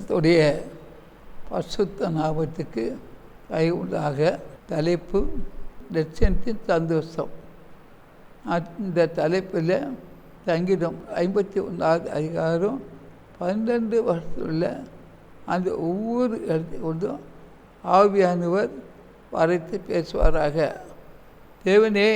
கர்த்தருடைய பரிசுத்த நாமத்துக்கு உண்டாக. தலைப்பு லட்சத்தின் சந்தோஷம். இந்த தலைப்பில் சங்கீதம் 51வது அதிகாரம் 12 வருஷத்தில் அந்த ஒவ்வொரு இடத்தை கொண்டும் ஆவியானவர் வரைத்து பேசுவாராக. தேவனே,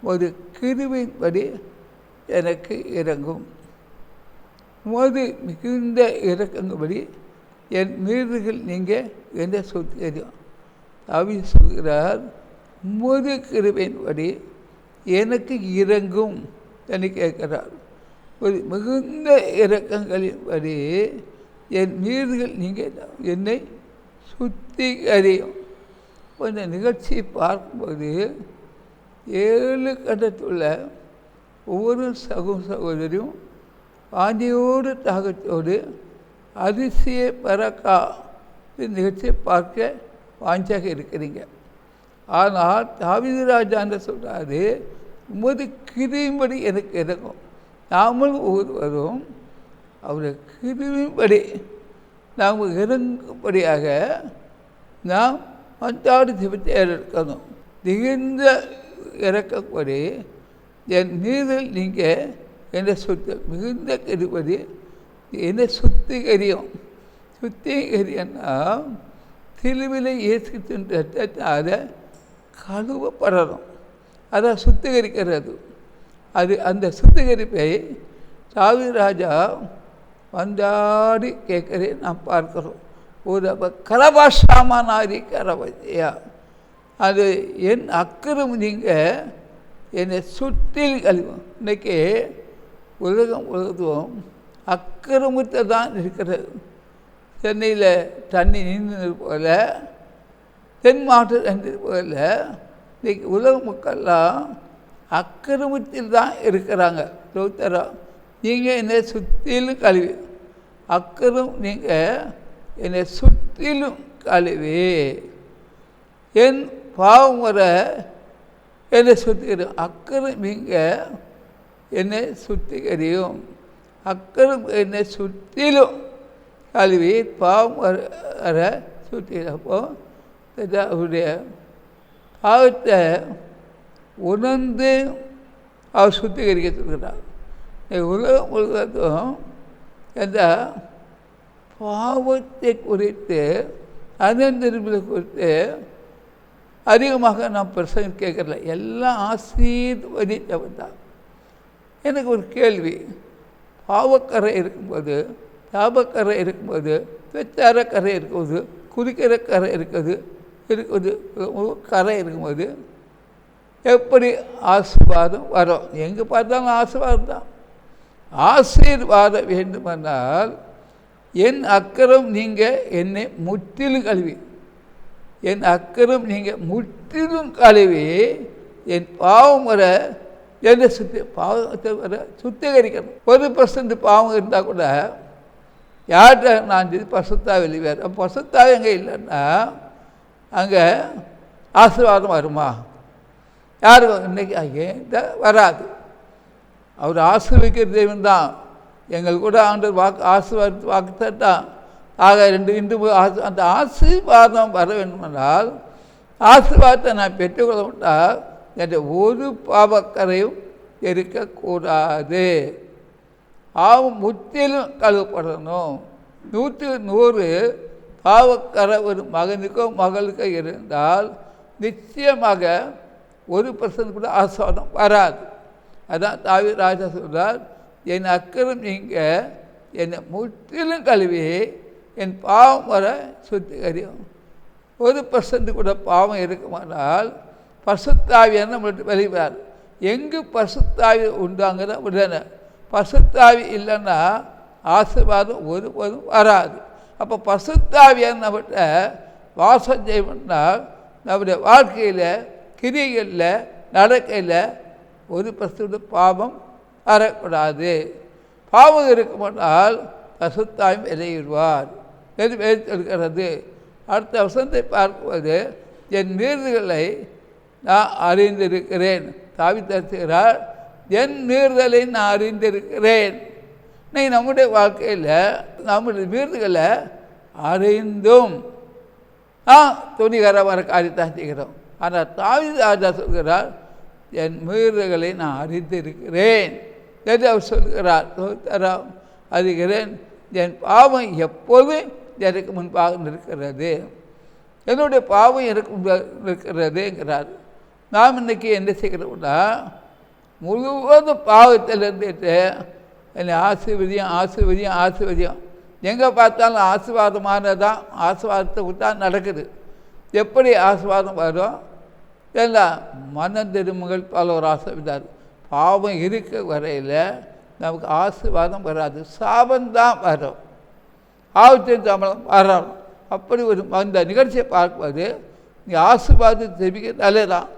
ஒரு கிருபையின்படி எனக்கு இறங்கும், உமது மிகுந்த இறக்கங்கபடி என் மீறுகள் நீங்கள் என்ன சொல்கிறோம். தாவீது சொல்கிறார், உமது கிருபையின்படி எனக்கு இறங்கும் என்று கேட்கிறார். ஒரு மிகுந்த இறக்கங்களின்படி என் மீறுகள் நீங்கள் என்னை சுத்திகரியும். இந்த நிகழ்ச்சியை பார்க்கும்போது 7 கட்டத்துள்ள ஒவ்வொரு சகோதரியும் வாஞ்சியோடு தாகத்தோடு அதிசய பறக்கா நிகழ்ச்சியை பார்க்க வாஞ்சாக இருக்கிறீங்க. ஆனால் தாவீது ராஜா என்று சொல்கிறாரு, உமது கிருபையின்படி எனக்கு இறங்கும். நாமளும் ஒவ்வொருவரும் அவருடைய கிருபையின்படி நாம் இறங்கும்படியாக நாம் மன்றாடி ஜெபத்தை எடுக்கணும். மிகுந்த இறக்கப்படி என் மீறல் நீங்கள் என்னை மிகுந்த கிருபை என்னை சுத்திகரியும். சுத்திகரியன்னா சிலுவையில் இயேசு ரத்தத்தால் கழுவப்படணும். அதை சுத்திகரிக்கிறது. அந்த சுத்திகரிப்பை தாவீது ராஜா வந்தாடி கேட்குறேன் நாம் பார்க்கிறோம். ஒரு கரபாஷாமானாரி கரபையா, அது என் அக்கிரம் நீங்கள் என்னை சுற்றில் கழிவும். இன்றைக்கி உலகம் அக்கிரமத்தை தான் இருக்கிறது. சென்னையில் தண்ணி நின்று போல, தென் மாவட்டத்தில் போல இன்றைக்கி உலக மக்கள்லாம் அக்கிரமத்தில் தான் இருக்கிறாங்க. சோத்தரம், நீங்கள் என்னை சுற்றிலும் கழுவி, அக்கிரம் நீங்கள் என்னை சுற்றிலும் கழுவி, என் பாவம் வர என்னை சுத்திகரியும். அக்கறம் நீங்கள் என்னை சுத்திகரியும். அக்கறம் என்னை சுற்றிலும் கழுவி பாவம் வர சுத்திகரிப்போ அவருடைய பாவத்தை உணர்ந்து அவர் சுத்திகரிக்க சொல்கிறார். உலகம் முழுவதும் அந்த பாவத்தை குறித்து அனந்திருப்பதை குறித்து அதிகமாக நான் பிரசங்க கேட்கல. எல்லாம் ஆசீர்வதித்தவன். எனக்கு ஒரு கேள்வி, பாவக்கரை இருக்கும்போது, தாபக்கரை இருக்கும்போது, பெச்சாரக்கரை இருக்கும்போது, குடிக்கிற கரை இருக்குது கரை இருக்கும்போது எப்படி ஆசீர்வாதம் வரும்? எங்கே பார்த்தாலும் ஆசீர்வாதம் தான். ஆசீர்வாதம் வேண்டுமென்றால் என் அக்கறம் நீங்கள் என்னை முற்றிலும் கழுவி, என் அக்கறம் நீங்கள் முற்றிலும் கழுவி, என் பாவம் வர என்னை பாவத்தை வர சுத்திகரிக்கணும். 1% பாவம் இருந்தால் கூட யார்கிட்ட நான் பசுத்தாவை வெளிவேறு. பசுத்தாவை எங்கே இல்லைன்னா அங்கே ஆசீர்வாதம் வருமா? யாரும் இன்றைக்கி அங்கே வராது. அவர் ஆசீர்வதிக்கிற தெய்வம் தான். எங்கள் கூட ஆண்டவர் ஆசீர்வாதத்து வாக்கு தட்டான். ஆக அந்த ஆசீர்வாதம் வர வேண்டுமென்றால், ஆசீர்வாதத்தை நான் பெற்றுக்கொள்ள விட்டால் என்ற ஒரு பாவக்கரையும் இருக்கக்கூடாது. பாவம் முற்றிலும் கழுவப்படணும். 100 பாவக்கரை ஒரு மகனுக்கோ மகளுக்கோ இருந்தால் நிச்சயமாக 1% கூட ஆசீர்வாதம் வராது. அதான் தாவீது ராஜா சொல்றார், என் அக்கறம் நீங்கள் என்னை முற்றிலும் கழுவி என் பாவம் வர சுத்திகரியும். 1% கூட பாவம் இருக்குமானால் பசுத்தாவியான நம்மளுக்கு வெளிவார். எங்கு பசுத்தாவி உண்டாங்கிற உடனே பசுத்தாவி இல்லைன்னா ஆசீர்வாதம் ஒருபோதும் வராது. அப்போ பசுத்தாவியான நம்மகிட்ட வாசம் செய்யணும்னால் நம்முடைய வாழ்க்கையில், கிரிகளில், நடக்கையில் 1% பாவம் வரக்கூடாது. பாவம் இருக்குமானால் பசுத்தாவி விளையிடுவார் என்று இருக்கிறது. அடுத்த வசனத்தை பார்க்கும்போது, என் மீறுதல்களை நான் அறிந்திருக்கிறேன். தாவீது தருகிறார், என் மீறுதலை நான் அறிந்திருக்கிறேன். இன்னைக்கு நம்முடைய வாழ்க்கையில் நம்முடைய மீறுதல்களை அறிந்தும் துணிகரமான காரியத்தான் செய்கிறோம். ஆனால் தாவீது ராஜா சொல்கிறார், என் மீறுதல்களை நான் அறிந்திருக்கிறேன் என்று அவர் சொல்கிறார். அறிகிறேன், என் பாவம் எப்போது எனக்கு முன்பாக நிற்கிறது, என்னுடைய பாவம் எனக்கு முன்பாக நிற்கிறதுங்கிறார். நாம் இன்றைக்கி என்ன செய்கிறோம்னா, முழுவதும் பாவத்தில் இருந்துட்டு என்னை ஆசீர்வதியம் எங்கே பார்த்தாலும் ஆசீர்வாதமானதான், ஆசீர்வாதத்தை விட்டா நடக்குது. எப்படி ஆசீர்வாதம் வரும்? எல்லாம் மனம் திரும்புங்கள் பலர் ஆசீர்வதித்தார். பாவம் இருக்க வரையில் நமக்கு ஆசீர்வாதம் வராது, சாபந்தான் வரும், ஆபத்தின் சம்பளம் வரும். அப்படி ஒரு அந்த நிகழ்ச்சியை பார்க்கும்போது நீ ஆசீர்வாதம் தெரிவிக்க நல்லதான்,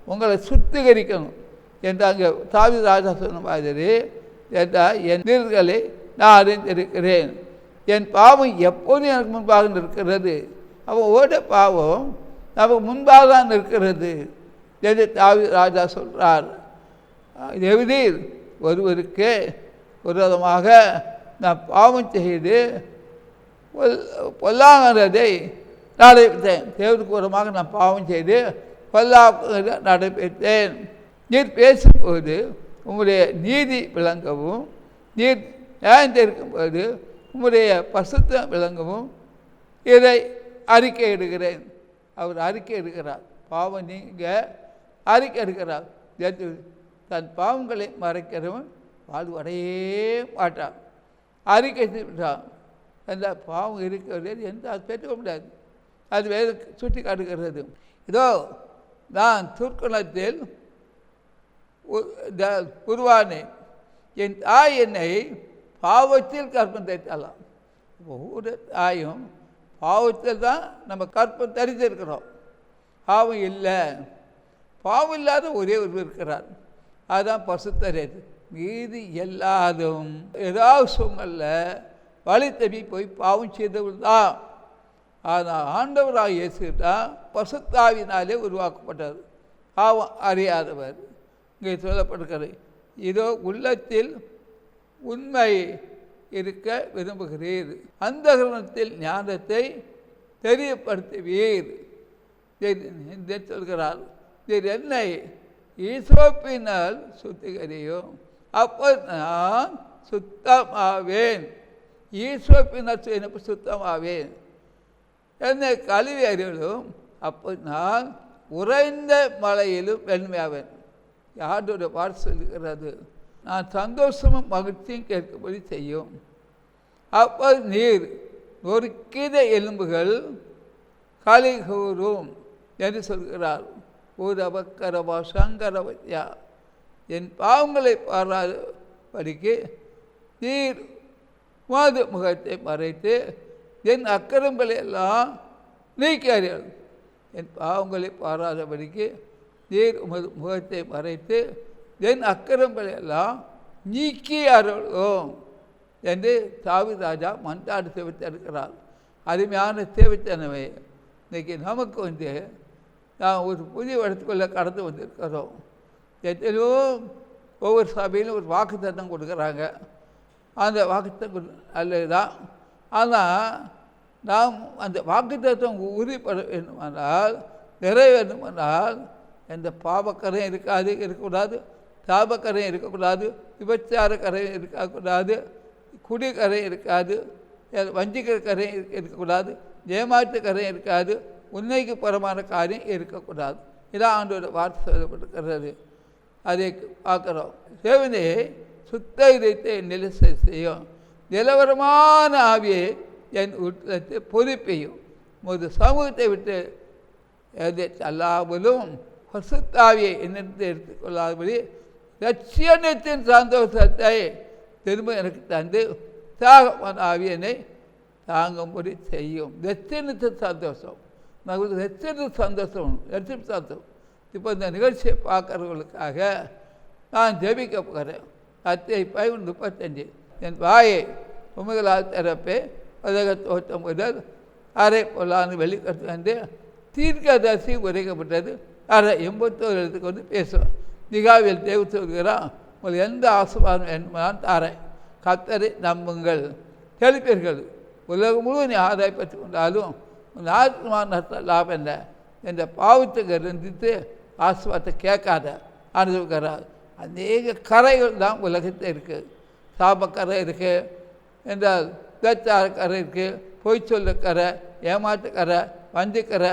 உங்களை சுத்திகரிக்கணும் என்று அங்கே தாவீது ராஜா சொன்ன மாதிரி, என்றால் என் நீர்களை நான் அறிந்திருக்கிறேன், என் பாவம் எப்போதும் எனக்கு முன்பாக நிற்கிறது. அப்போ ஓட பாவம் நமக்கு முன்பாக தான் நிற்கிறது என்று தாவீது ராஜா சொல்கிறார். எவ்விதில் ஒருவருக்கு விரோதமாக நான் பாவம் செய்து பொல்லாங்கதை நடைபெற்றேன், தேவனுக்கு விரோதமாக நான் பாவம் செய்து பொல்லாங்கதை நடைபெற்றேன். நீர் பேசும்போது உங்களுடைய நீதி விளங்கவும், நீர் நியாயந்திருக்கும்போது உங்களுடைய பசுத்தம் விளங்கவும் இதை அறிக்கை எடுக்கிறேன். அவர் அறிக்கை எடுக்கிறார், பாவம் நீங்க அறிக்கை எடுக்கிறார். தன் பாவங்களை மறைக்கிறவன் வாழ்வடையே மாட்டான். அறிக்கை செய்கிறான், அந்த பாவம் இருக்கிறது என்று அது பெற்றுக்க முடியாது. அது வேறு சுட்டி காட்டுகிறது. இதோ நான் துர்க்குணத்தில் உருவானேன், என் தாய் என்னை பாவத்தில் கற்பம் தரித்தாலாம். ஒவ்வொரு தாயும் பாவத்தில் தான் நம்ம கற்பம் தரித்திருக்கிறோம். பாவம் இல்லை, பாவம் இல்லாத ஒரே ஒருவர் இருக்கிறார், அதுதான் பசுத்தரது. மீதி எல்லாதும் ஏதாவது சூழ்நிலையில் வழி தப்பி போய் பாவம் செய்தவர் தான். ஆனால் ஆண்டவராக இயேசு தான் பசுத்தாவினாலே உருவாக்கப்பட்டது, பாவம் அறியாதவர். இங்கே சொல்லப்படுகிறது, இதோ உள்ளத்தில் உண்மை இருக்க விரும்புகிறீர், அந்த கரணத்தில் ஞானத்தை தெரியப்படுத்துவீர் என்று சொல்கிறார். இது என்னை ஈசோப்பினால் சுத்திகரியும், அப்போ நான் சுத்தமாவேன். ஈசோப்பினால் எனக்கு சுத்தமாவேன். என்னை கழுவி அறிவிலும், அப்போ நான் உறைந்த மலையிலும் வெண்மையாவேன். யாருடைய பாட்டு சொல்லுகிறது, நான் சந்தோஷமும் மகிழ்ச்சியும் கேட்கும்படி செய்யும். அப்போ நீர் நொறுக்கிற எலும்புகள் களி கூறும் என்று சொல்கிறார். ஊரபக்கரவா சங்கரவத்யா, என் பாவங்களை பாராதபடிக்கு நீர் உமது முகத்தை மறைத்து என் அக்கிரமங்களை எல்லாம் நீக்கி அறியல். என் பாவங்களை பாராதபடிக்கு நீர் உமது முகத்தை மறைத்து என் அக்கிரமங்களை எல்லாம் நீக்கி அருளும் என்று தாவீது ராஜா மன்றாடு சேவித்திருக்கிறார். அருமையான சேவித்தனவை இன்றைக்கி நமக்கு நாம் ஒரு புதிய இடத்துக்குள்ளே கடந்து வந்திருக்கிறோம். எத்தனையோ ஒவ்வொரு சபையிலும் ஒரு வாக்குத்தத்தம் கொடுக்குறாங்க, அந்த வாக்குத்தத்தம் நல்லதுதான். ஆனால் நாம் அந்த வாக்குத்தத்தம் உறுதிப்பட வேண்டுமானால், நிறைவேண்டுமானால், எந்த பாவக்கரையும் இருக்கக்கூடாது, தாபக்கரையும் இருக்கக்கூடாது, விபச்சார கரையும் இருக்கக்கூடாது, குடிக்கரையும் இருக்காது, வஞ்சிக்கிற கரையும் இருக்கக்கூடாது, ஏமாற்று கரையும் இருக்காது, உண்மைக்கு புறமான காரியம் இருக்கக்கூடாது. இதான் ஆண்டோட வார்த்தை சொல்லப்பட்டிருக்கிறது. அதை பார்க்குறோம். தேவனே சுத்த இதயத்தை நிலை செய்யும், நிலவரமான ஆவியை என் உள்ளத்தை பொறுப்பையும் ஒரு சமூகத்தை விட்டு எதை அல்லாமலும் பசுத்தாவியை என்னென்று எடுத்துக்கொள்ளாதபடி லட்சியத்தின் சந்தோஷத்தை திரும்ப எனக்கு தந்து தியாகமான ஆவியனை தாங்கும்படி செய்யும். லட்சியத்தின் சந்தோஷம், நமக்கு லட்சியத்தின் சந்தோஷம், லட்சியம் சந்தோஷம். இப்போ இந்த நிகழ்ச்சியை பார்க்குறவர்களுக்காக நான் ஜெபிக்க போகிறேன். 35 என் வாயை உமைகளால் திறப்பே உலக தோற்றம் முதல் அரை பொல்லான்னு வெளிக்கட்டு வந்து தீர்க்கதரிசி உரைக்கப்பட்டது. அரை 81 எழுத்துக்கு வந்து பேசுவேன். நிகாவில் தேவ சொல்கிறான், உங்களுக்கு எந்த ஆசீர்வாதம் வேணுமானாலும் தாரேன். கர்த்தரை நம்புங்கள் செழிப்பீர்கள். உலகம் முழுவதும் நீ ஆதாயப்பட்டு கொண்டாலும் உன் ஆத்மா நஷ்ட லாபம் என்ன என்ற பாவத்துக்கு இருந்துட்டு ஆசீர்வாதத்தை கேட்காத அனுபவிக்கிறார். அநேக கரைகள் தான் உலகத்தில் இருக்குது. சாபக்கரை இருக்குது என்றால் பேச்சார கரை இருக்குது, பொய் சொல்ல கரை, ஏமாற்றுக்கரை, வஞ்சிக்கரை,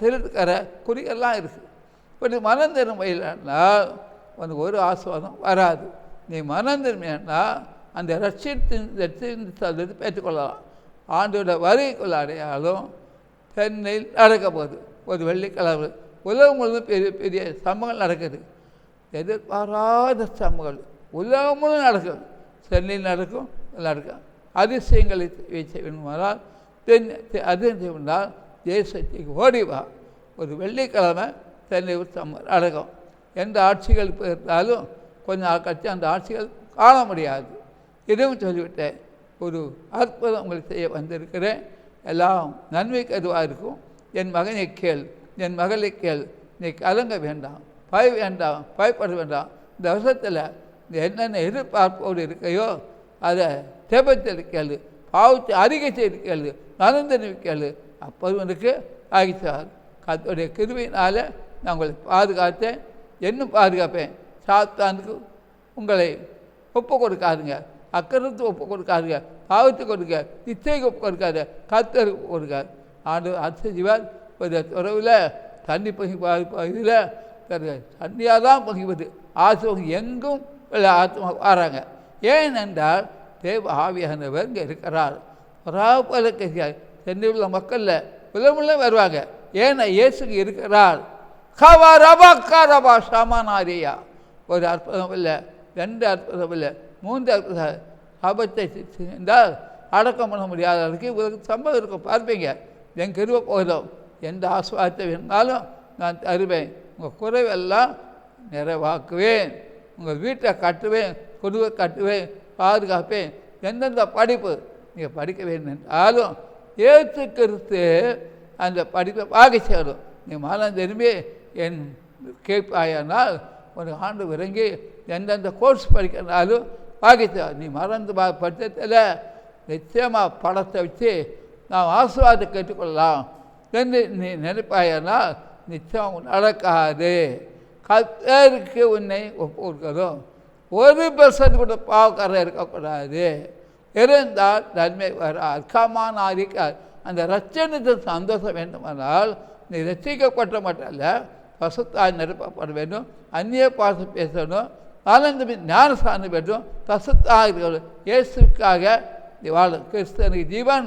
திருட்டுக்கரை, குறிகள்லாம் இருக்குது. இப்படி மனம் திரும்பினால் உனக்கு ஒரு ஆசீர்வாதம் வராது. நீ மனம் திரும்பினா அந்த ரட்சித்து பெற்றுக்கொள்ளலாம். ஆண்டோட வருகைக்குள்ள அடையாளம் சென்னையில் நடக்க போகுது. ஒரு வெள்ளிக்கிழமை உலகம் முழுவதும் பெரிய பெரிய சம்பவங்கள் நடக்குது. எதிர்பாராத சம்பவங்கள் உலகம் முழுவதும் நடக்கும். சென்னையில் நடக்கும். அதிசயங்களை செய்ய வேண்டுமானால் அதிசயம்னால் தேசத்துக்கு ஓடிவா. ஒரு வெள்ளிக்கிழமை சென்னை நடக்கும். எந்த ஆட்சிகள் இருந்தாலும் கொஞ்சம் நாள் கழிச்சு அந்த ஆட்சிகள் காண முடியாது. இதுவும் சொல்லிவிட்டேன். ஒரு அற்புதம் உங்களுக்கு செய்ய வந்திருக்கிறேன். எல்லாம் நன்மைக்கு அதுவாக இருக்கும். என் மகனை கேள், என் மகளை கேள், நீ கலங்க வேண்டாம், பயப்பட வேண்டாம். இந்த வருஷத்தில் என்னென்ன எதிர்பார்ப்போடு இருக்கையோ அதை தேபத்தில் கேளு, பாவத்தை அறிக்கை செய்து கேளு, நலந்தறிவு கேளு. அப்போது உனக்கு ஆகிச்சார். கர்த்தருடைய கிருபையினால் நான் உங்களை பாதுகாத்தேன், இன்னும் பாதுகாப்பேன். சாத்தானுக்கு உங்களை ஒப்பு கொடுக்காதுங்க, அக்கறத்துக்கு ஒப்பு கொடுக்காதுங்க, பாவத்துக்கு கொடுக்க, இச்சைக்கு ஒப்பு கொடுக்காது, கர்த்தருக்கு ஒப்பு கொடுக்காது. ஆண்டு அர்த்தஜீவார் ஒரு துறவில் தண்ணி பொங்கி பகுதியில் தண்ணியாக தான் பொங்கிவது. ஆசிரியர் எங்கும் ஆத்மா வராங்க. ஏனென்றால் தேவ ஆவியானவர் இங்கே இருக்கிறார். பல சென்னை உள்ள மக்களில் உலகமுள்ள வருவாங்க. ஏன்னா இயேசுக்கு இருக்கிறார். ரபா சமானாரியா. ஒரு அற்புதம் இல்லை, 2 அற்புதம் இல்லை, 3 அற்புதம். ஆபத்தை என்றால் அடக்கம் பண்ண முடியாத அளவுக்கு உங்களுக்கு சம்பவம் இருக்கும். பார்ப்பீங்க, என் கிருபை போதும், எந்த ஆசீர்வாதத்தை வேணுனாலும் நான் தருவேன். உங்கள் குறைவெல்லாம் நிறைவாக்குவேன். உங்கள் வீட்டை கட்டுவேன், குடுவை கட்டுவேன், பாதுகாப்பேன். எந்தெந்த படிப்பு நீங்கள் படிக்க வேண்டும் என்றாலும் ஏற்று கிறிஸ்து அந்த படிப்பை வாங்கி சேரும். நீ மனம் திரும்பி என் கேட்பாயானால் ஒரு ஆண்டு விளங்கி எந்தெந்த கோர்ஸ் படிக்கிறனாலும் வாங்கி சேரும். நீ மறந்து பட்சத்தில் நிச்சயமாக படத்தை வச்சு நாம் ஆசீர்வாதத்தை கேட்டுக்கொள்ளலாம் என்று நீ நினைப்பாயானால் நிச்சயம் நடக்காது. கர்த்தருக்கு உன்னை ஒப்பு கொடுக்கணும். 1% கூட பாவக்காரர் இருக்கக்கூடாது. இருந்தால் நன்மை வராது. கமானாரிக்கார். அந்த ரட்சணத்தில் சந்தோஷம் வேண்டுமானால் நீ ரசிக்கப்பட்ட மட்டும் அல்ல, பசுத்தாய் நிரப்பப்பட வேண்டும், அந்நிய பாசம் பேசணும், ஆனந்தம் ஞானஸ்தானம் வேண்டும், பசுத்தாக இருக்கணும். இயேசுக்காக நீ வாழும். கிறிஸ்தனுக்கு ஜீவன்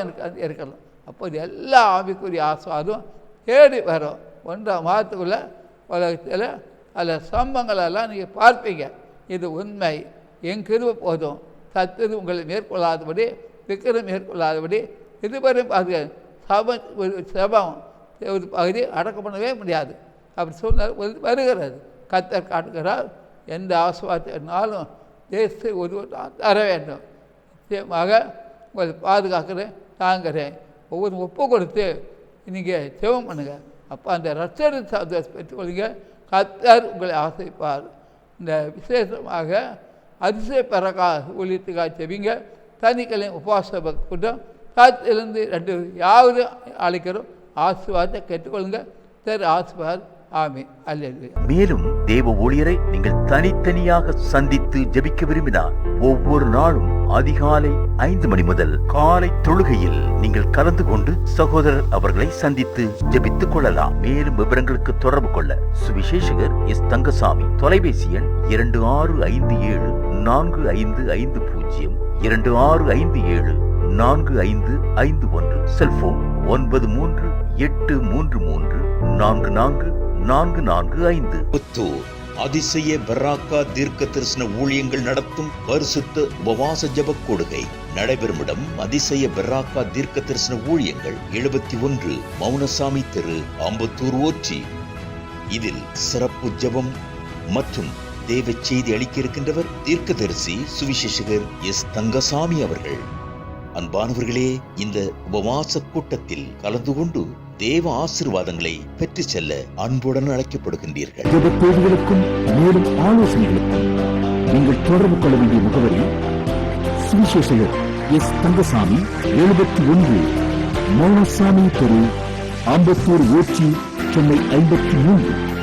எனக்கு இருக்கலாம். அப்போ எல்லா ஆவிக்குரிய ஆசீர்வாதம் தேடி வரும். 1 மாதத்துக்குள்ளே உலகத்தில் அதில் சம்பவங்களெல்லாம் நீங்கள் பார்ப்பீங்க. இது உண்மை. என் கிருபை போதும். சத்துரு உங்களை மேற்கொள்ளாதபடி, விக்கிரம் மேற்கொள்ளாதபடி இதுவரையும் பார்த்து சபம் ஒரு பகுதி அடக்கம் பண்ணவே முடியாது. அப்படி சொன்னால் வருகிறது. கர்த்தர் காட்டுகிறார். எந்த ஆசீர்வாதத்தினாலும் தேசத்தை தர வேண்டும். நிச்சயமாக உங்களை பாதுகாக்கிறேன், தாங்கிறேன். ஒவ்வொரு ஒப்பு கொடுத்து நீங்கள் செவம் பண்ணுங்கள். அப்போ அந்த ரட்சணை சந்தோஷம் பெற்றுக்கொள்ளுங்க. கர்த்தர் உங்களை ஆசைப்பார். இந்த விசேஷமாக அதிசய பரகா ஊழியத்துக்காக செவிங்க. தனிக்கலையும் உபவாச கூட்டம் காத்திலிருந்து 2 யாவது அழைக்கிறோம். ஆசீர்வாதத்தை கேட்டுக்கொள்ளுங்க. சரி, ஆசீர்வாதம். ஆமென். அல்லேலூயா. மேலும் தேவ ஊழியரை நீங்கள் தனித்தனியாக சந்தித்து ஜெபிக்க விரும்பினார் ஒவ்வொரு நாளும் அதிகாலை 5 மணி முதல் காலை தொழுகையில் நீங்கள் கலந்து கொண்டு சகோதரர் அவர்களை சந்தித்து ஜெபித்துக் கொள்ளலாம். மேலும் விவரங்களுக்கு தொடர்பு கொள்ள சுவிசேஷகர் எஸ் தங்கசாமி. தொலைபேசி எண் 26574550, 26574551. செல்போன் 9383344445. புத்தூர் அதிசய பராக்கா தீர்க்க தரிசன ஊழியங்கள் நடத்தும் பரிசுத்த உபவாச ஜெப கொடுகை நடைபெறும் இடம் அதிசய பராக்கா தீர்க்க தரிசன ஊழியங்கள் 71 மௌனசாமி தெரு, அம்பத்தூர் ஓச்சி. இதில் சிறப்பு ஜெபம் மற்றும் தேவ செய்தி அளிக்க இருக்கின்றவர் தீர்க்கதரிசி சுவிசேஷகர் எஸ் தங்கசாமி அவர்கள். அன்பானவர்களே, இந்த உபவாச கூட்டத்தில் கலந்து கொண்டு தேவ ஆசீர்வாதங்களை பெற்று செல்ல அன்புடன் அழைக்கப்படுகின்றீர்கள். மேலும் ஆலோசனைகளுக்கும் நீங்கள் தொடர்பு கொள்ள வேண்டிய முகவரி சுவிசேஷகர் எஸ். தங்கசாமி, 71 மௌனசாமி தெரு, ஆம்பத்தூர், ஊச்சி, சென்னை 53.